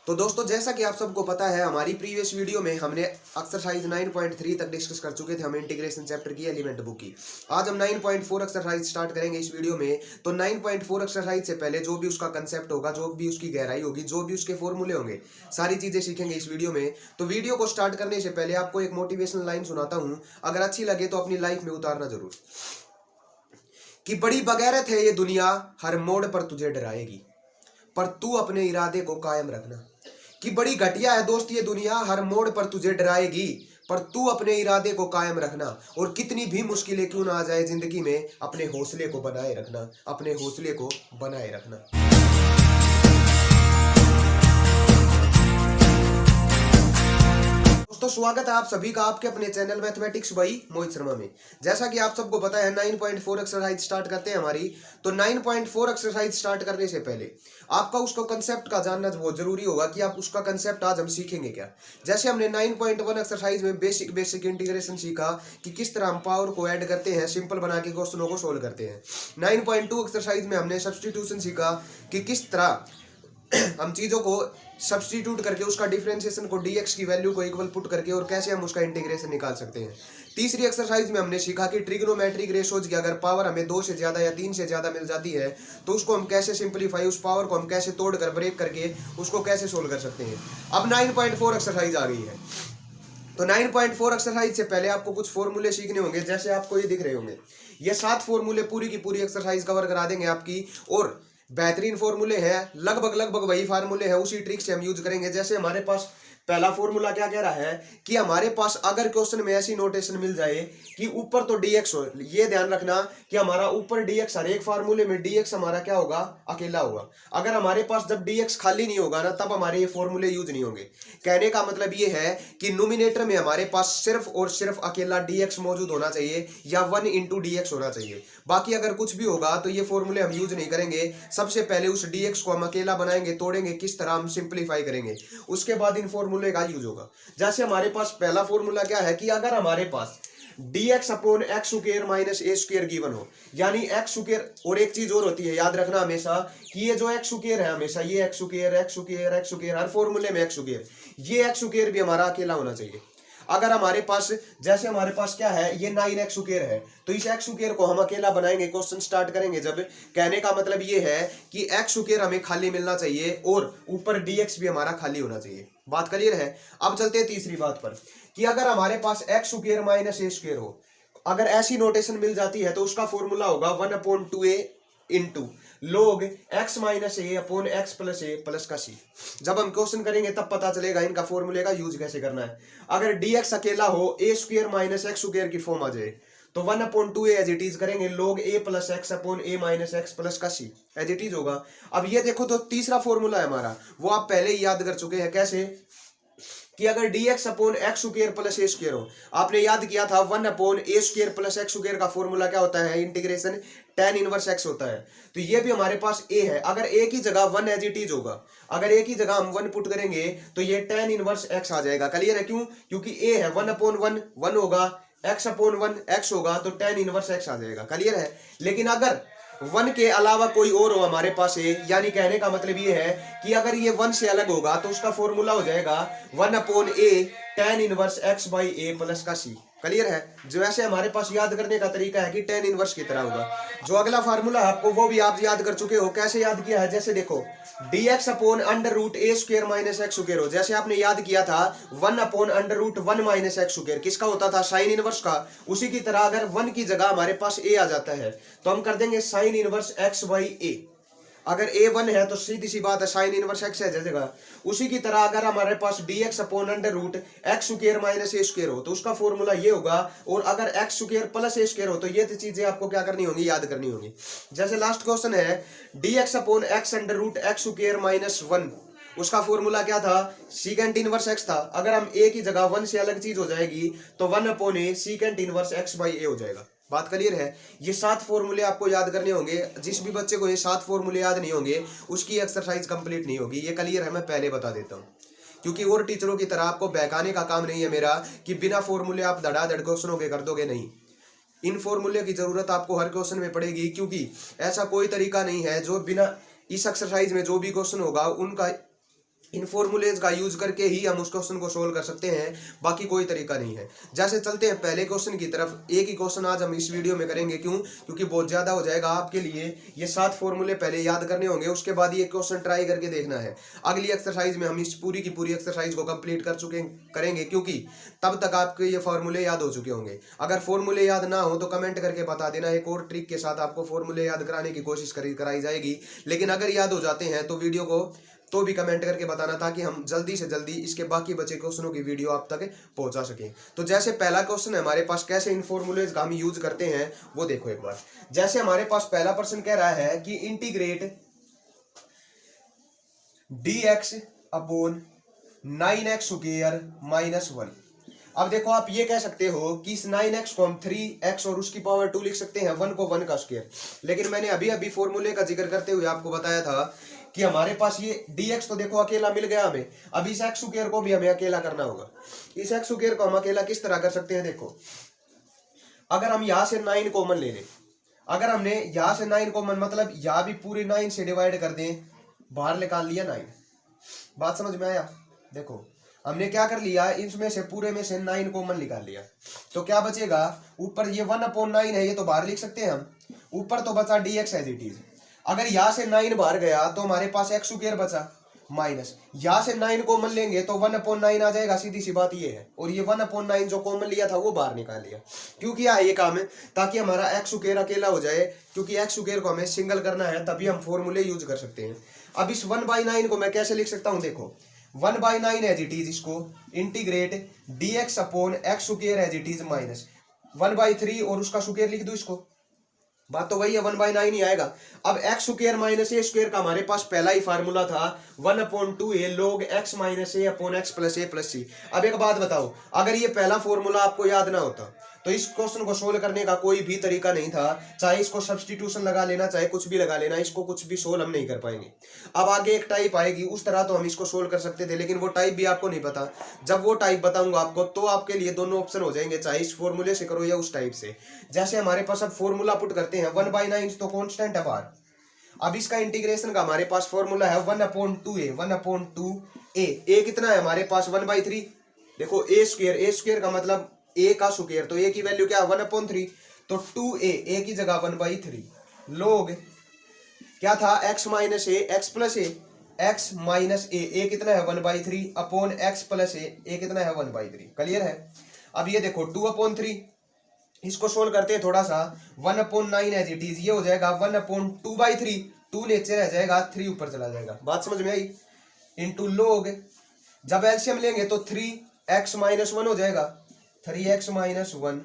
तो दोस्तों जैसा कि आप सबको पता है हमारी प्रीवियस वीडियो में हमने एक्सरसाइज 9.3 तक डिस्कस कर चुके थे। हम इंटीग्रेशन चैप्टर की एलिमेंट बुक की। आज हम 9.4 एक्सरसाइज स्टार्ट करेंगे इस वीडियो में। तो 9.4 एक्सरसाइज से पहले जो भी उसका कंसेप्ट होगा, जो भी उसकी गहराई होगी, जो भी उसके फॉर्मूले होंगे, सारी चीजें सीखेंगे इस वीडियो में। तो वीडियो को स्टार्ट करने से पहले आपको एक मोटिवेशनल लाइन सुनाता हूँ, अगर अच्छी लगे तो अपनी लाइफ में उतारना जरूर। कि बड़ी बगैरत है ये दुनिया, हर मोड़ पर तुझे डराएगी, पर तू अपने इरादे को कायम रखना। कि बड़ी घटिया है दोस्त ये दुनिया, हर मोड़ पर तुझे डराएगी, पर तू अपने इरादे को कायम रखना। और कितनी भी मुश्किलें क्यों ना आ जाए जिंदगी में, अपने हौसले को बनाए रखना, अपने हौसले को बनाए रखना। दोस्तों स्वागत है आप सभी का आपके अपने channel mathematics by Mohit Sharma में। जैसा कि आप सबको पता है 9.4 एक्सरसाइज स्टार्ट करते हैं हमारी। तो 9.4 एक्सरसाइज स्टार्ट करने से पहले आपका उसका कंसेप्ट का जानना बहुत जरूरी होगा कि आप उसका कंसेप्ट आज हम सीखेंगे क्या। जैसे हमने 9.1 एक्सरसाइज में बेसिक इंटीग्रेशन सीखा कि किस तरह हम पावर को ऐड करते हैं, सिंपल बना के क्वेश्चनों को सोल्व करते हैं। 9.2 एक्सरसाइज में हमने सब्स्टिट्यूशन सीखा कि किस तरह हम चीजों को सब्स्टिट्यूट करके उसका डिफरेंशिएशन को dx की वैल्यू को इक्वल पुट करके और कैसे हम उसका इंटीग्रेशन निकाल सकते हैं। तीसरी एक्सरसाइज में हमने सीखा कि ट्रिग्नोमेट्रिक रेशोज की अगर पावर हमें 2 से ज्यादा या 3 से ज्यादा मिल जाती है तो उसको हम कैसे सिंपलीफाई, उस पावर को हम कैसे तोड़कर ब्रेक करके उसको कैसे सोल्व कर सकते हैं। अब 9.4 एक्सरसाइज आ गई है। तो 9.4 एक्सरसाइज से पहले आपको कुछ फॉर्मूले सीखने होंगे। जैसे आपको ये दिख रहे होंगे, ये 7 फॉर्मूले पूरी की पूरी एक्सरसाइज कवर करा देंगे आपकी। और बेहतरीन फॉर्मूले हैं, लगभग वही फार्मूले हैं, उसी ट्रिक से हम यूज करेंगे। जैसे हमारे पास पहला फॉर्मूला क्या कह रहा है कि हमारे पास अगर क्वेश्चन में ऐसी नोटेशन मिल जाए कि ऊपर तो dx हो, ये ध्यान रखना कि हमारा ऊपर dx, हर एक फार्मूले में dx हमारा क्या होगा, अकेला होगा। अगर हमारे पास जब dx खाली नहीं होगा ना, तब हमारे ये फॉर्मूले यूज नहीं होंगे। कहने का मतलब ये है कि नोमिनेटर में हमारे पास सिर्फ और सिर्फ अकेला dx मौजूद होना चाहिए या 1 into dx होना चाहिए। बाकी अगर कुछ भी होगा तो ये फॉर्मूले हम यूज नहीं करेंगे। सबसे पहले उस dx को हम अकेला बनाएंगे, तोड़ेंगे, किस तरह हम सिंप्लीफाई करेंगे, उसके बाद इन फॉर्मूले का यूज होगा। जैसे हमारे पास पहला फॉर्मूला क्या है कि अगर हमारे पास dx upon x square minus a square given हो, यानी एक्स स्क्वायर। और एक चीज और होती है, याद रखना हमेशा कि ये जो एक्स स्क्वायर है, हमेशा ये एक्स स्क्वायर हर फॉर्मूले में एक्स स्क्वायर, ये एक्स स्क्वायर भी हमारा अकेला होना चाहिए। अगर हमारे पास, जैसे हमारे पास क्या है, ये 9x स्क्वायर है, तो इस x स्क्वायर को हम अकेला बनाएंगे, क्वेश्चन स्टार्ट करेंगे जब। कहने का मतलब ये है कि x स्क्वायर हमें खाली मिलना चाहिए और ऊपर dx भी हमारा खाली होना चाहिए। बात क्लियर है। अब चलते हैं तीसरी बात पर कि अगर हमारे पास x square minus a square हो, अगर ऐसी नोटेशन मिल जाती है तो उसका फॉर्मूला होगा 1/2a into log x minus A upon X plus A plus का सी। जब हम क्वेश्चन करेंगे तब पता चलेगा इनका फॉर्मूले का यूज कैसे करना है। अगर dx अकेला हो, ए स्क्वायर माइनस एक्स स्क्वायर की फॉर्म आ जाए तो 1/2a एज इट इज करेंगे, log a plus x upon A minus x plus का सी एज इट इज होगा। अब ये देखो, तो तीसरा फॉर्मूला है हमारा, वो आप पहले ही याद कर चुके हैं। कैसे कि अगर dx upon x square plus a square हो, आपने याद किया था 1/a square plus x square का फॉर्मूला क्या होता है, इंटीग्रेशन tan इनवर्स x होता है। तो ये भी हमारे पास a है। अगर a की जगह 1 एज इट इज होगा, अगर a की जगह हम 1 पुट करेंगे तो ये tan इनवर्स x आ जाएगा। क्लियर है? क्यों? क्योंकि a है 1/1 1 होगा, x अपॉन 1 x होगा, तो tan इनवर्स x आ जाएगा। क्लियर है? लेकिन अगर 1 के अलावा कोई और हो हमारे पास है, यानी कहने का मतलब ये है कि अगर ये 1 से अलग होगा तो उसका फॉर्मूला हो जाएगा 1/a tan inverse x by a plus का c। क्लियर है? जो ऐसे हमारे पास याद करने का तरीका है कि tan इनवर्स की तरह होगा। जो अगला फार्मूला है आपको वो भी आप याद कर चुके हो। कैसे याद किया है? जैसे देखो, dx upon under root A square minus X square हो, जैसे आपने याद किया था 1 upon under root 1 minus X square, किसका होता था, साइन इनवर्स का। उसी की तरह अगर 1 की जगह हमारे पास a आ जाता है तो हम कर देंगे sine inverse x by a। अगर a 1 है तो सीधी सी बात है साइन इनवर्स x है जगह। उसी की तरह अगर हमारे पास dx upon under root x square minus a square हो तो उसका फॉर्मूला ये होगा। और अगर x square plus a square हो तो ये चीजें आपको क्या करनी होंगी, याद करनी होंगी। जैसे लास्ट क्वेश्चन है dx upon X under root x square minus 1, उसका फॉर्मूला क्या था, सीकेंट इनवर्स x था। अगर हम a की जगह 1 से अलग चीज हो जाएगी तो 1/a secant inverse x by a हो जाएगा। बात क्लियर है? ये 7 फॉर्मूले आपको याद करने होंगे। जिस भी बच्चे को ये 7 फॉर्मूले याद नहीं होंगे उसकी एक्सरसाइज कंप्लीट नहीं होगी। ये क्लियर है? मैं पहले बता देता हूँ, क्योंकि और टीचरों की तरह आपको बहकाने का काम नहीं है मेरा कि बिना फॉर्मूले आप धड़ाधड़ क्वेश्चनों के कर दोगे। नहीं, इन फॉर्मूले की जरूरत आपको हर क्वेश्चन में पड़ेगी, क्योंकि ऐसा कोई तरीका नहीं है जो बिना इस एक्सरसाइज में जो भी क्वेश्चन होगा उनका इन फॉर्मूलेज का यूज करके ही हम उस क्वेश्चन को सोल्व कर सकते हैं, बाकी कोई तरीका नहीं है। जैसे चलते हैं पहले क्वेश्चन की तरफ। एक ही क्वेश्चन आज हम इस वीडियो में करेंगे, क्यों? क्योंकि बहुत ज्यादा हो जाएगा आपके लिए। ये 7 फॉर्मूले पहले याद करने होंगे, उसके बाद ये क्वेश्चन ट्राई करके देखना है। अगली एक्सरसाइज में हम इस पूरी की पूरी एक्सरसाइज को कंप्लीट करेंगे, क्योंकि तब तक आपके ये फॉर्मूले याद हो चुके होंगे। अगर फॉर्मूले याद ना हो तो कमेंट करके बता देना, एक और ट्रिक के साथ आपको फॉर्मूले याद कराने की कोशिश कराई जाएगी। लेकिन अगर याद हो जाते हैं तो वीडियो को तो भी कमेंट करके बताना, ताकि हम जल्दी से जल्दी इसके बाकी बचे क्वेश्चनों की वीडियो आप तक पहुंचा सकें। तो जैसे पहला क्वेश्चन है हमारे पास, कैसे इन फॉर्मूलेज का हम यूज करते हैं वो देखो एक बार। जैसे हमारे पास पहला प्रश्न कह रहा है कि integrate dx upon 9x square minus 1। अब देखो आप ये कह सकते हो कि इस 9x को हम 3x और उसकी पावर 2 लिख सकते हैं, 1 को 1 का स्क्वायर। लेकिन मैंने अभी अभी फॉर्मूले का जिक्र करते हुए आपको बताया था कि हमारे पास ये dx तो देखो अकेला मिल गया हमें, अब इस x स्क्वायर को भी हमें अकेला करना होगा। इस x स्क्वायर को हम अकेला किस तरह कर सकते हैं? देखो, अगर हम यहां से 9 कॉमन ले लें, अगर हमने यहां से 9 कॉमन मतलब यहां भी पूरे 9 से डिवाइड कर दें, बाहर निकाल लिया 9। बात समझ में आया? देखो हमने क्या कर लिया, इसमें से पूरे में से 9 कॉमन निकाल लिया, तो क्या बचेगा? ऊपर ये 1/9 है, ये तो बाहर लिख सकते हैं हम। ऊपर तो बचा dx एज इट इज। अगर यहां से 9 बाहर गया तो हमारे पास x स्क्वायर बचा माइनस, यहां से 9 कॉमन लेंगे तो 1/9 आ जाएगा, सीधी सी बात ये है। और ये 1/9 जो कॉमन लिया था वो बाहर निकाल लिया। क्यों किया है ये काम? है ताकि हमारा x स्क्वायर अकेला हो जाए, क्योंकि x स्क्वायर को हमें सिंगल करना है, तभी हम फॉर्मूले यूज कर सकते हैं। अब इस 1/9 को मैं कैसे लिख सकता हूं? देखो 1/9 एज इट इज, इसको integrate dx upon x square as it is minus 1/3 और उसका स्क्वायर लिख दो इसको। बात तो वही है, 1/9 ही आएगा। अब x square minus a square का हमारे पास पहला ही फार्मूला था 1/2a log x minus A upon x plus A plus सी। अब एक बात बताओ, अगर ये पहला फॉर्मूला आपको याद ना होता तो इस क्वेश्चन को सोल्व करने का कोई भी तरीका नहीं था। चाहे इसको सब्स्टिट्यूशन लगा लेना, चाहे कुछ भी लगा लेना, इसको कुछ भी सोल्व हम नहीं कर पाएंगे। अब आगे एक टाइप आएगी, उस तरह तो हम इसको सोल्व कर सकते थे, लेकिन वो टाइप भी आपको नहीं पता। जब वो टाइप बताऊंगा आपको तो आपके लिए दोनों ऑप्शन हो जाएंगे, चाहे इस फॉर्मूले से करो या उस टाइप से। जैसे हमारे पास अब फॉर्मूला पुट करते हैं, 1/9 तो कॉन्स्टेंट है बाहर। अब इसका इंटीग्रेशन का हमारे पास फॉर्मूला है 1/2a, 1/2a। a कितना है हमारे पास? 1/3। देखो a स्क्वायर का मतलब a का स्क्वायर, तो a की वैल्यू क्या है? 1/3। तो 2a की जगह 1/3 लोग क्या था? x माइनस ए एक्स प्लस ए, x माइनस ए कितना है? 1/3 अपॉन x प्लस ए कितना है? 1/3। क्लियर है? अब ये देखो 2/3, इसको सोल्व करते हैं थोड़ा सा। 1/9 एज इट इज, ये हो जाएगा 1/2/3, 2 नीचे रह जाएगा, 3 ऊपर चला जाएगा। बात समझ में आई? इंटू लोग, जब एलसीएम लेंगे तो 3x माइनस 1 हो जाएगा, 3x माइनस 1,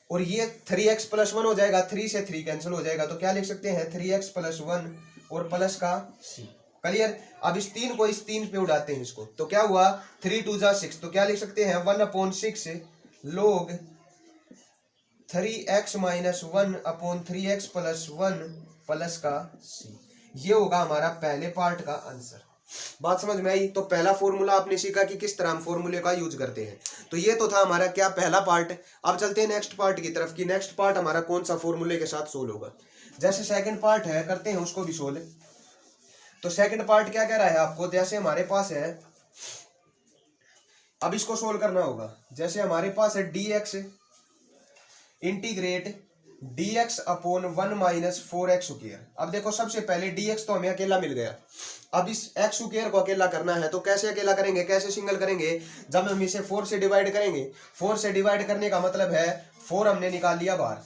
और ये 3x प्लस 1 हो जाएगा, 3 से 3 कैंसिल हो जाएगा, तो क्या लिख सकते हैं? 3x प्लस 1 और प्लस का c। क्लियर? अब इस 3 को इस 3 पे उड़ाते हैं इसको, तो क्या हुआ? 3 2 जा 6, तो क्या लिख सकते हैं? 1/6 लोग 3x minus 1 upon 3x plus 1 plus का c। ये होगा हमारा पहले पार्ट का आंसर। बात समझ में आई? तो पहला फॉर्मूला आपने सीखा कि किस तरह हम फॉर्मूले का यूज करते हैं। तो ये तो था हमारा क्या, पहला पार्ट। अब चलते हैं नेक्स्ट पार्ट की तरफ कि नेक्स्ट पार्ट हमारा कौन सा फॉर्मूले के साथ सोल्व होगा। जैसे सेकंड पार्ट है, करते हैं उसको भी सोल्व। तो सेकंड पार्ट क्या कह रहा है आपको? जैसे हमारे पास है, अब इसको सोल्व करना होगा। जैसे हमारे पास है dx integrate dx upon 1 minus 4x square. अब देखो सबसे पहले dx तो हमें अकेला मिल गया, अब इस x स्क्वायर को अकेला करना है। तो कैसे अकेला करेंगे, कैसे सिंगल करेंगे? जब हम इसे 4 से डिवाइड करेंगे। 4 से डिवाइड करने का मतलब है 4 हमने निकाल लिया बाहर,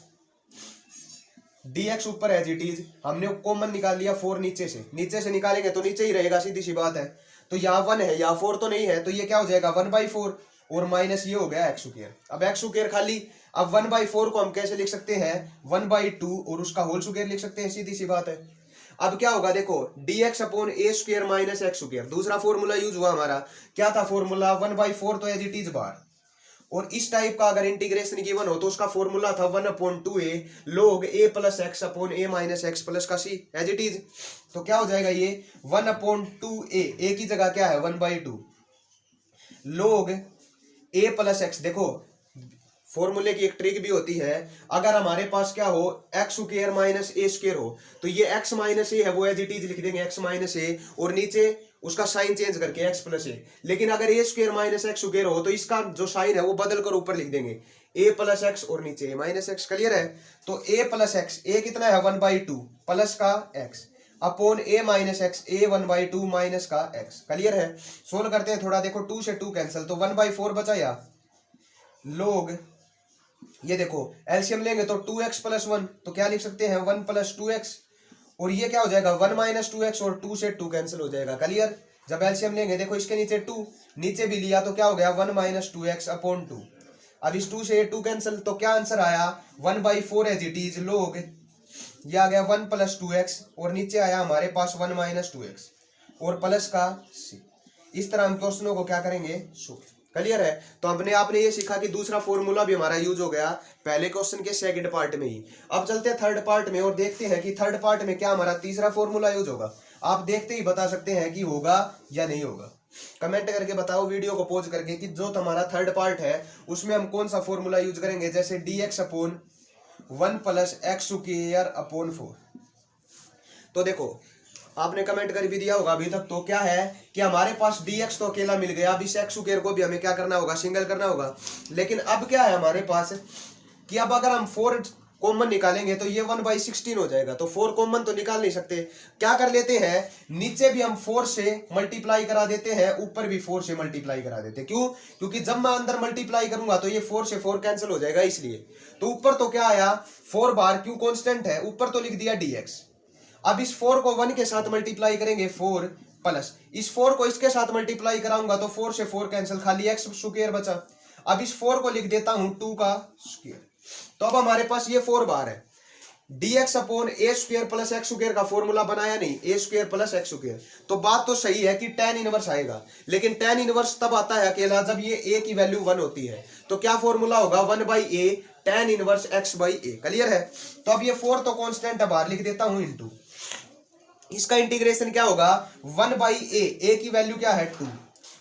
dx ऊपर एज इट इज, हमने कॉमन निकाल लिया 4 नीचे से निकालेंगे तो नीचे ही रहेगा, सीधी सी बात है। तो यहाँ 1 है, यहाँ 4 तो नहीं है, तो ये क्या हो जाएगा? 1/4 और माइनस ये हो गया x स्क्वायर। अब x स्क्वायर खाली, अब 1/4 को हम कैसे लिख सकते हैं? 1/2 और उसका होल स्क्वायर लिख सकते हैं, सीधी सी बात है। अब क्या होगा? देखो dx upon a square minus x square, दूसरा फॉर्मूला यूज हुआ हमारा। क्या था फॉर्मूला? 1/4 तो एज इट इज बार, और इस टाइप का अगर इंटीग्रेशन गिवन हो तो उसका फॉर्मूला था 1/2a log a plus x upon a minus x plus का c एज इट इज। तो क्या हो जाएगा ये? 1/2a, a की जगह क्या है? 1/2 log a प्लस एक्स। देखो फॉर्मूले की एक ट्रिक भी होती है, अगर हमारे पास क्या हो? X square minus a square हो, तो ये एक्स माइनस ए है वो एज इट इज लिख देंगे, एक्स माइनस ए, और नीचे उसका साइन चेंज करके एक्स प्लस ए। लेकिन अगर ए स्क्वायर माइनस एक्स स्क्वायर हो तो इसका जो साइन है वो बदल कर ऊपर लिख देंगे ए प्लस एक्स और नीचे ए माइनस एक्स। क्लियर है? तो ए प्लस एक्स, ए कितना है 1/2 प्लस का एक्स अपॉन ए माइनस एक्स, ए 1/2 माइनस का एक्स। क्लियर है? सोल्व करते हैं थोड़ा। देखो 2 से 2 कैंसिल तो 1/4 बचा या लोग ये देखो एलसीएम लेंगे तो 2x + 1 तो क्या लिख सकते हैं 1 + 2x और ये क्या हो जाएगा 1 - 2x और 2 से 2 कैंसिल हो जाएगा। क्लियर? जब एलसीएम लेंगे देखो इसके नीचे 2 नीचे भी लिया तो क्या हो गया 1 - 2x अपॉन 2। अब इस 2 से 2 कैंसिल तो क्या आंसर आया 1/4 एज इट इज लोग ये आ गया 1 + 2x और नीचे आया हमारे पास 1 - 2x और प्लस का c। इस तरह हम क्वेश्चनों को क्या करेंगे सोल्व। क्लियर है? तो आपने ये सीखा कि दूसरा फॉर्मूला भी हमारा यूज हो गया पहले क्वेश्चन के सेकंड पार्ट में ही। अब चलते हैं थर्ड पार्ट में और देखते हैं कि थर्ड पार्ट में क्या हमारा तीसरा फॉर्मूला यूज होगा। आप देखते ही बता सकते हैं कि होगा या नहीं होगा। कमेंट करके बताओ वीडियो को पॉज करके कि जो हमारा थर्ड पार्ट है उसमें हम कौन सा फॉर्मूला यूज करेंगे। जैसे dx upon 1 + x square upon 4। तो देखो आपने कमेंट कर भी दिया होगा अभी तक। तो क्या है कि हमारे पास dx तो अकेला मिल गया। अब इस x स्क्वायर को भी हमें क्या करना होगा सिंगल करना होगा। लेकिन अब क्या है हमारे पास कि अब अगर हम 4 कॉमन निकालेंगे तो ये 1/16 हो जाएगा। तो 4 कॉमन तो निकाल नहीं सकते। क्या कर लेते हैं नीचे भी हम 4 से मल्टीप्लाई करा देते हैं ऊपर भी 4 से मल्टीप्लाई करा देते हैं। क्यों? क्योंकि जब मैं अंदर मल्टीप्लाई करूंगा तो ये 4 से 4 कैंसिल हो जाएगा इसलिए। तो ऊपर तो क्या आया 4 बार क्यों कांस्टेंट है ऊपर तो लिख दिया dx। अब इस 4 को 1 के साथ मल्टीप्लाई करेंगे 4 प्लस इस 4 को इसके साथ मल्टीप्लाई कराऊंगा तो 4 से 4 कैंसिल खाली x स्क्वायर बचा। अब इस 4 को लिख देता हूं 2 का स्क्वायर। तो अब हमारे पास ये 4 बार है dx upon a square plus x square का फॉर्मूला बनाया नहीं a square plus x square. तो बात तो सही है कि tan इनवर्स आएगा लेकिन tan इनवर्स तब आता है अकेला जब ये a की वैल्यू 1 होती है। तो क्या फॉर्मूला होगा 1/a tan inverse x/a। Clear है? तो अब ये 4 तो कांस्टेंट है बाहर लिख देता हूं इनटू इसका इंटीग्रेशन क्या होगा 1/a a की वैल्यू क्या है 2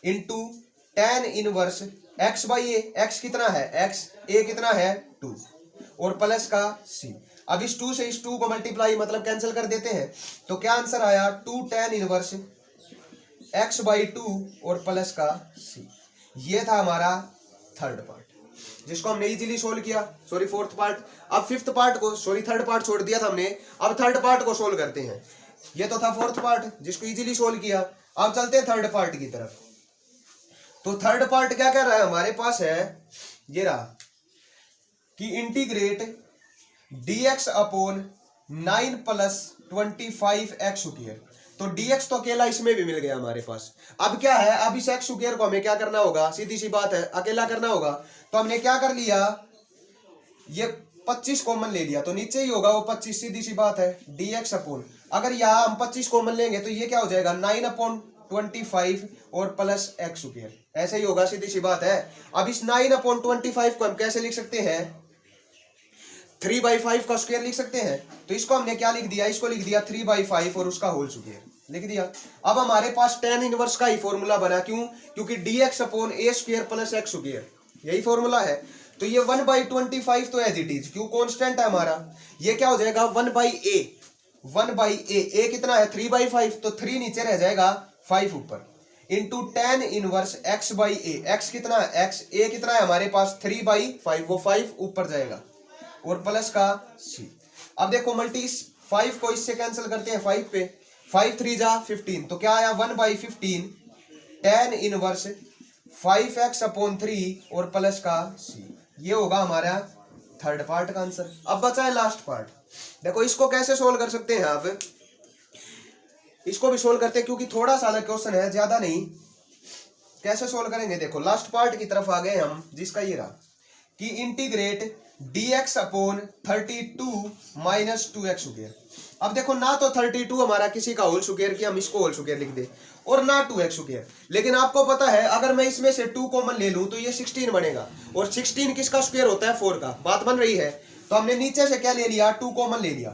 into tan inverse x/a x कितना है x a कितना है 2 और प्लस का c। अब इस 2 से इस 2 को मल्टीप्लाई मतलब कैंसिल कर देते हैं तो क्या आंसर आया 2 tan इनवर्स x/2 और प्लस का c। ये था हमारा थर्ड पार्ट जिसको हमने इजीली सोल्व किया। Sorry fourth part. अब फिफ्थ पार्ट को थर्ड पार्ट छोड़ दिया था हमने। अब थर्ड पार्ट को सोल्व करते हैं। ये तो था फोर्थ पार्ट जिसको इजीली सोल्व किया। अब चलते हैं थर्ड पार्ट की तरफ। तो थर्ड पार्ट क्या कर रहा है हमारे पास है ये रहा कि integrate dx upon 9 + 25x square. तो dx तो अकेला इसमें भी मिल गया हमारे पास। अब क्या है अब इस x स्क्वायर को हमें क्या करना होगा सीधी सी बात है अकेला करना होगा। तो हमने क्या कर लिया ये 25 कॉमन ले लिया तो नीचे ही होगा वो 25 सीधी सी बात है dx अपॉन अगर यहाँ हम 25 कॉमन लेंगे तो ये क्या हो जाएगा 9/25 और प्लस x स्क्वायर। ऐसे ही होगा सीधी सी बात है। अब इस 9/25 को हम कैसे लिख सकते हैं 3/5 का स्क्वायर लिख सकते हैं। तो इसको हमने क्या लिख दिया इसको लिख दिया 3/5 और उसका होल स्क्वायर लिख दिया। अब हमारे पास tan इनवर्स का ही फॉर्मूला बना। क्यों? क्योंकि dx upon a square plus x square यही फॉर्मूला है। तो ये 1/25 तो एज इट इज क्यों कांस्टेंट है हमारा। ये क्या हो जाएगा 1/a a कितना है 3/5 तो 3 नीचे रह जाएगा 5 ऊपर into tan inverse x/a x कितना है x a कितना है हमारे पास 3/5 वो 5 ऊपर जाएगा और प्लस का c। अब देखो मल्टी 5 को इससे कैंसिल करते हैं 5 पे 5 3 जा 15 तो क्या आया 1/15 tan इनवर्स 5x अपॉन 3 और प्लस का c। ये होगा हमारा थर्ड पार्ट का आंसर। अब बचा है लास्ट पार्ट। देखो इसको कैसे सोल्व कर सकते हैं आप। इसको भी सोल्व करते हैं क्योंकि थोड़ा सा अलग क्वेश्चन है ज्यादा नहीं। कैसे सोल्व करेंगे देखो लास्ट पार्ट की तरफ आ गए हम जिसका ये रहा कि integrate dx upon 32 minus 2x square. अब देखो ना तो 32 हमारा किसी का होल स्क्वायर कि हम इसको होल स्क्वायर लिख दे और ना 2x स्क्वायर। लेकिन आपको पता है अगर मैं इसमें से 2 कॉमन ले लूं तो ये 16 बनेगा और 16 किसका स्क्वायर होता है 4 का। बात बन रही है। तो हमने नीचे से क्या ले लिया 2 कॉमन ले लिया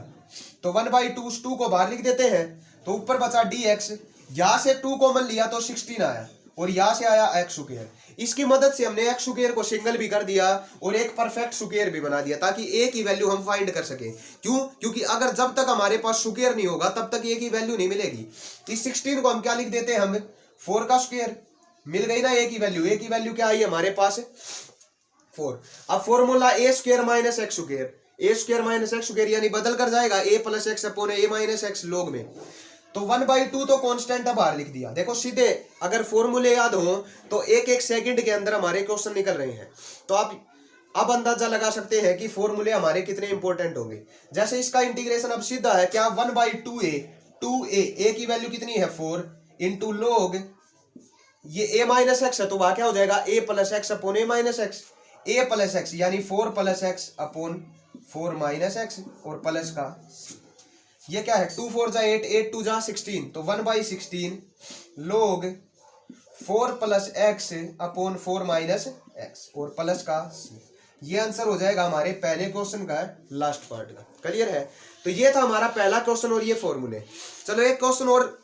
तो 1/2 2 को बाहर लिख देते हैं तो ऊपर बचा dx। यहां से 2 कॉमन लिया तो 16 आया और यहाँ से आया एक्स स्क्वायर। इसकी मदद से हमने एक्स स्क्वायर को सिंगल भी कर दिया और एक परफेक्ट स्क्वायर भी बना दिया ताकि ए की वैल्यू हम फाइंड कर सके। क्यों? क्योंकि अगर जब तक हमारे पास स्क्वायर नहीं होगा तब तक ए की वैल्यू नहीं मिलेगी। इस 16 को हम क्या लिख देते हैं, हम 4 का स्क्वायर। मिल गई ना ए की वैल्यू। ए की वैल्यू क्या आई हमारे पास 4। अब फॉर्मूला ए स्क्वायर माइनस एक्स स्क्वायर, ए स्क्वायर माइनस एक्स स्क्वायर यानी बदल कर जाएगा ए प्लस एक्स अपॉन ए माइनस एक्स लोग में। तो 1/2 तो कांस्टेंट है, बाहर लिख दिया। देखो सीधे अगर फॉर्मूले याद हो तो एक एक सेकंड के अंदर हमारे क्वेश्चन निकल रहे हैं। तो आप अब अंदाजा लगा सकते हैं कि फॉर्मूले हमारे कितने इंपॉर्टेंट होंगे। जैसे इसका इंटीग्रेशन अब सीधा है क्या, 1/2a 2a, ए की वैल्यू कितनी है 4 इंटू लोग ये a माइनस एक्स है तो वहां क्या हो जाएगा a plus x upon a minus x. a plus x यानी 4 plus x upon 4 minus x और प्लस का ये क्या है 2 4 जा 8 8 2 जा 16 तो 1/16 लोग 4 plus x upon 4 minus x और प्लस का ये आंसर हो जाएगा हमारे पहले क्वेश्चन का लास्ट पार्ट का। क्लियर है? तो ये था हमारा पहला क्वेश्चन और ये फॉर्मूले। चलो एक क्वेश्चन और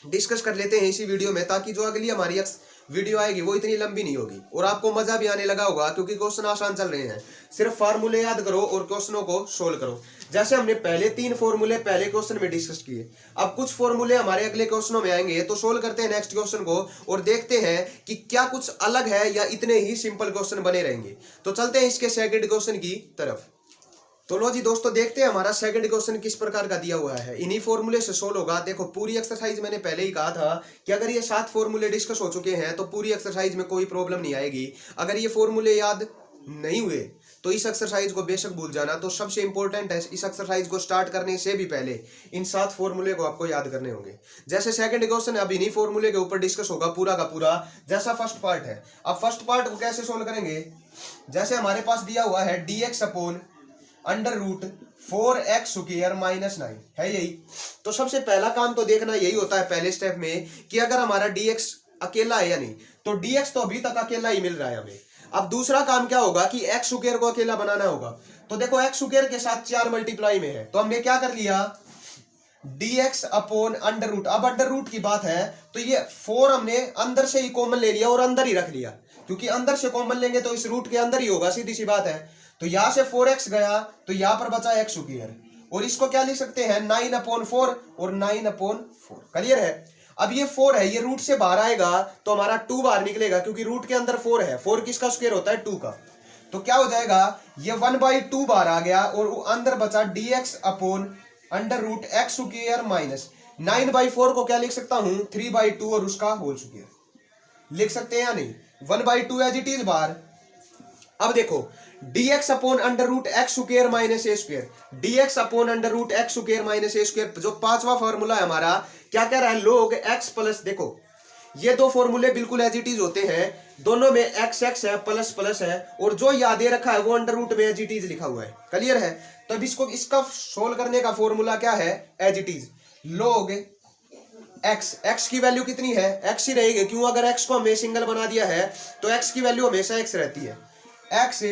डिस्कस कर लेते हैं इसी वीडियो में ताकि जो अगली हमारी वीडियो आएगी वो इतनी लंबी नहीं होगी और आपको मजा भी आने लगा होगा क्योंकि क्वेश्चन आसान चल रहे हैं। सिर्फ फार्मूले याद करो और क्वेश्चनों को सोल्व करो। जैसे हमने पहले 3 फॉर्मूले पहले क्वेश्चन में डिस्कस किए, अब कुछ फॉर्मूले हमारे अगले क्वेश्चनों में आएंगे तो सोल्व करते हैं नेक्स्ट क्वेश्चन को और देखते हैं कि क्या कुछ अलग है या इतने ही सिंपल क्वेश्चन बने रहेंगे। तो चलते हैं इसके सेकंड क्वेश्चन की तरफ। तो लो जी दोस्तों, देखते हैं हमारा सेकंड क्वेश्चन किस प्रकार का दिया हुआ है। इन्हीं फॉर्मूले से सोल्व होगा। देखो पूरी एक्सरसाइज मैंने पहले ही कहा था कि अगर ये 7 फॉर्मूले डिस्कस हो चुके हैं तो पूरी एक्सरसाइज में कोई प्रॉब्लम नहीं आएगी। अगर ये फॉर्मूले याद नहीं हुए तो इस एक्सरसाइज को बेशक भूल जाना। तो सबसे इंपॉर्टेंट है इस एक्सरसाइज को स्टार्ट करने से भी पहले इन 7 फॉर्मूले को आपको याद करने होंगे। जैसे सेकंड क्वेश्चन है अब इन्हीं फॉर्मूले के ऊपर डिस्कस होगा पूरा का पूरा, जैसा फर्स्ट पार्ट है। अब फर्स्ट पार्ट को कैसे सोल्व करेंगे, जैसे हमारे पास दिया हुआ है dx upon under root 4x square minus 9 है यही। तो सबसे पहला काम तो देखना यही होता है पहले स्टेप में कि अगर हमारा dx अकेला है या नहीं। तो dx तो अभी तक अकेला ही मिल रहा है हमें। अब दूसरा काम क्या होगा कि x स्क्वायर को अकेला बनाना होगा। तो देखो x स्क्वायर के साथ 4 मल्टीप्लाई में है तो हमने क्या कर लिया dx अपॉन अंडर रूट। अब अंडर रूट की बात है तो ये 4 हमने अंदर से ही कॉमन ले लिया और अंदर ही रख लिया, क्योंकि अंदर से कॉमन लेंगे तो इस रूट के अंदर ही होगा, सीधी सी बात है। तो यहां से 4x गया तो यहां पर बचा x स्क्वायर और इसको क्या लिख सकते हैं 9/4 और 9/4। क्लियर है? अब ये 4 है, ये रूट से बाहर आएगा तो हमारा 2 बाहर निकलेगा क्योंकि रूट के अंदर 4 है। 4 किसका स्क्वायर होता है 2 का। तो क्या हो जाएगा ये 1/2 बाहर आ गया और अंदर बचा dx upon under root x square minus 9/4 को क्या लिख सकता हूं 3/2 और उसका होल स्क्वायर लिख सकते हैं या नहीं। 1/2 एज इट इज बाहर। अब देखो dx upon under root x square minus a square, dx upon under root x square minus a square जो पांचवा फॉर्मूला है हमारा क्या कह रहा है लोग x प्लस। देखो ये दो फॉर्मूले बिल्कुल एज इट इज होते हैं, दोनों में x x है प्लस प्लस है और जो याद दे रखा है वो अंडर रूट में एज इट इज लिखा हुआ है। क्लियर है? तो अब इसको इसका सोल्व करने का फॉर्मूला क्या है as it is log x की वैल्यू कितनी है x ही रहेगी। क्यों? अगर x को हमें सिंगल बना दिया है तो x की वैल्यू हमेशा x रहती है। x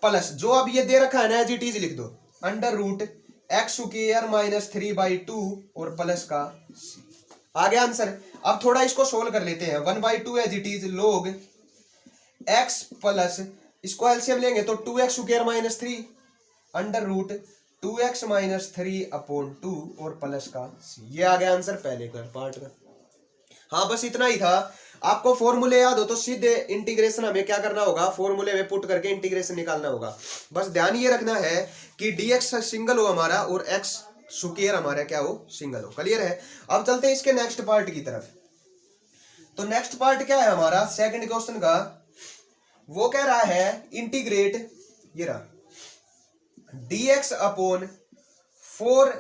प्लस जो अब ये दे रखा है ना एज इट इज लिख दो under root x square minus 3/2 और प्लस का आ गया आंसर। अब थोड़ा इसको सोल्व कर लेते हैं 1/2 as it is log x plus इसको एलसीएम लेंगे तो 2x square minus 3 under root 2x minus 3/2 और प्लस का ये आ गया आंसर पहले का पार्ट का। हाँ बस इतना ही था। आपको फॉर्मूले याद हो तो सीधे इंटीग्रेशन हमें क्या करना होगा फॉर्मूले में पुट करके इंटीग्रेशन निकालना होगा। बस ध्यान ये रखना है कि dx सिंगल हो हमारा और x स्क्वायर हमारा क्या हो सिंगल हो। क्लियर है? अब चलते हैं इसके नेक्स्ट पार्ट की तरफ। तो नेक्स्ट पार्ट क्या है हमारा सेकंड क्वेश्चन का, वो कह रहा है इंटीग्रेट ये रहा dx upon 4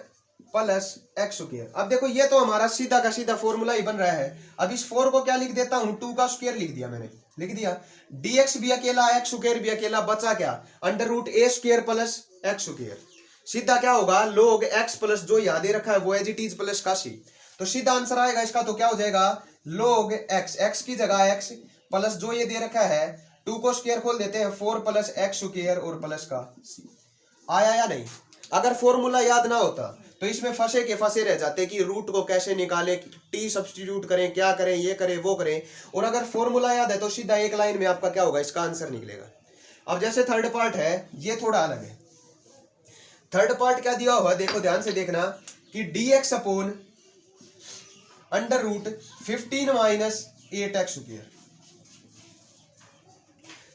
plus x square. अब देखो ये तो हमारा सीधा का सीधा फॉर्मूला ही बन रहा है। अब इस 4 को क्या लिख देता हूं 2 का स्क्वायर लिख दिया मैंने, लिख दिया dx भी अकेला एक्स स्क्वायर भी अकेला, बचा क्या under root A square plus x square. सीधा क्या होगा लोग x प्लस जो याद दे रखा है वो एज इट इज प्लस का सी। तो सीधा आंसर आएगा इसका तो क्या हो जाएगा लोग x की जगह x प्लस जो ये दे रखा है 2 को स्क्वायर खोल देते हैं 4 प्लस एक्स स्क्वायर और प्लस का सी। आया या नहीं? अगर फॉर्मूला याद ना होता तो इसमें फंसे के फंसे रह जाते कि रूट को कैसे निकालें, टी सब्स्टिट्यूट करें, क्या करें, ये करें वो करें। और अगर फॉर्मूला याद है तो सीधा एक लाइन में आपका क्या होगा, इसका आंसर निकलेगा। अब जैसे थर्ड पार्ट है, ये थोड़ा अलग है। थर्ड पार्ट क्या दिया हुआ देखो, ध्यान से देखना कि dx upon under root 15 minus 8x square.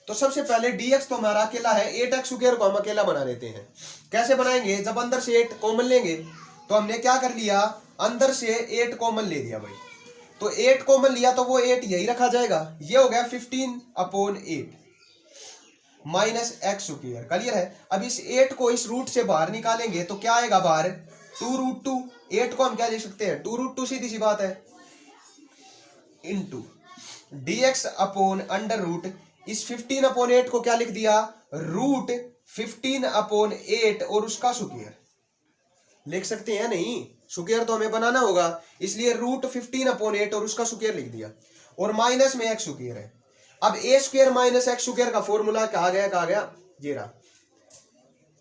तो सबसे पहले dx तो हमारा अकेला है, 8x स्क्वायर को हम अकेला बना लेते हैं। कैसे बनाएंगे, जब अंदर से 8 कॉमन लेंगे तो हमने क्या कर लिया, अंदर से 8 कॉमन ले लिया भाई। तो 8 कॉमन लिया तो वो 8 यही रखा जाएगा, ये हो गया 15 upon 8 minus X square. Clear है। अब इस 8 को इस रूट से बाहर निकालेंगे तो क्या आएगा बाहर, 2√2। 8 को हम क्या लिख सकते हैं, 2√2, सीधी सी बात है, into dx upon under root इस 15 अपॉन 8 को क्या लिख दिया, रूट 15 अपॉन 8 और उसका स्क्वायर लिख सकते हैं। नहीं, स्क्वायर तो हमें बनाना होगा, इसलिए रूट 15 अपॉन 8 और उसका स्क्वायर लिख दिया, और माइनस में एक्स स्क्वायर है। अब ए स्क्वायर माइनस एक्स स्क्वायर का फॉर्मूला कहा गया ये रहा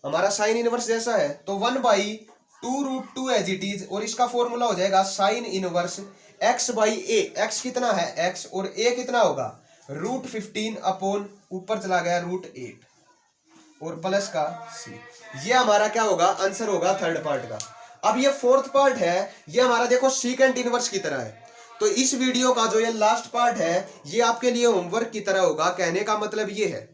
हमारा साइन इनवर्स जैसा है, तो 1/2√2 एज इट इज, और इसका फॉर्मूला हो जाएगा साइन इनवर्स x/a। एक्स कितना है x, और a कितना होगा, रूट 15 अपॉन ऊपर चला गया रूट 8 और प्लस का c। ये हमारा क्या होगा, आंसर होगा थर्ड पार्ट का। अब ये फोर्थ पार्ट है, ये हमारा देखो सीकेंट इनवर्स की तरह है। तो इस वीडियो का जो ये लास्ट पार्ट है, ये आपके लिए होमवर्क की तरह होगा। कहने का मतलब ये है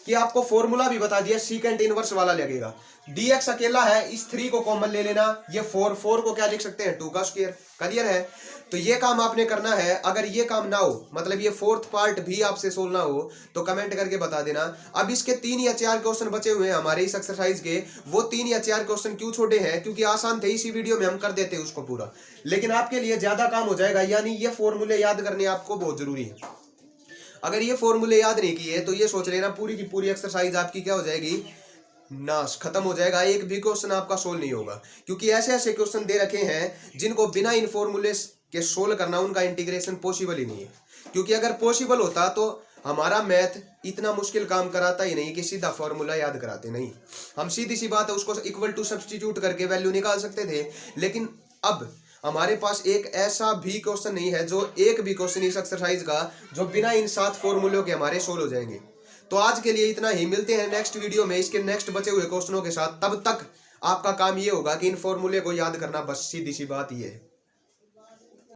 कि आपको फॉर्मूला भी बता दिया, सीकेंट इनवर्स वाला लगेगा। dx अकेला है, इस 3 को कॉमन ले लेना, ये 4 को क्या लिख सकते हैं, 2 का स्क्वायर। क्लियर है। तो ये काम आपने करना है। अगर ये काम ना हो, मतलब ये फोर्थ पार्ट भी आपसे सोल्व ना हो, तो कमेंट करके बता देना। अब इसके 3 या 4 क्वेश्चन बचे हुए हैं हमारे इस एक्सरसाइज के। वो 3 या 4 क्वेश्चन क्यों छोटे हैं, क्योंकि आसान थे, इसी वीडियो में हम कर देते उसको पूरा, लेकिन आपके लिए ज्यादा काम हो जाएगा। यानी ये फॉर्मूले याद करने आपको बहुत जरूरी है। अगर ये फॉर्मूले याद नहीं किए तो ये सोच लेना पूरी की पूरी एक्सरसाइज आपकी क्या हो जाएगी, नाश, खत्म हो जाएगा। एक भी क्वेश्चन आपका सोल्व नहीं होगा, क्योंकि ऐसे ऐसे क्वेश्चन दे रखे हैं जिनको बिना इन फॉर्मूले के सोल्व करना, उनका इंटीग्रेशन पॉसिबल ही नहीं है। क्योंकि अगर पॉसिबल होता तो हमारा मैथ इतना मुश्किल काम कराता ही नहीं कि सीधा फॉर्मूला याद कराते। नहीं, हम सीधी सी बात है उसको इक्वल टू सब्स्टिट्यूट करके वैल्यू निकाल सकते थे। लेकिन अब हमारे पास एक ऐसा भी क्वेश्चन नहीं है, जो एक भी क्वेश्चन इस एक्सरसाइज का जो बिना इन 7 फॉर्मूलों के हमारे सोल्व हो जाएंगे। तो आज के लिए इतना ही, मिलते हैं नेक्स्ट वीडियो में इसके नेक्स्ट बचे हुए क्वेश्चनों के साथ। तब तक आपका काम ये होगा कि इन फॉर्मूले को याद करना, बस सीधी सी बात ये है।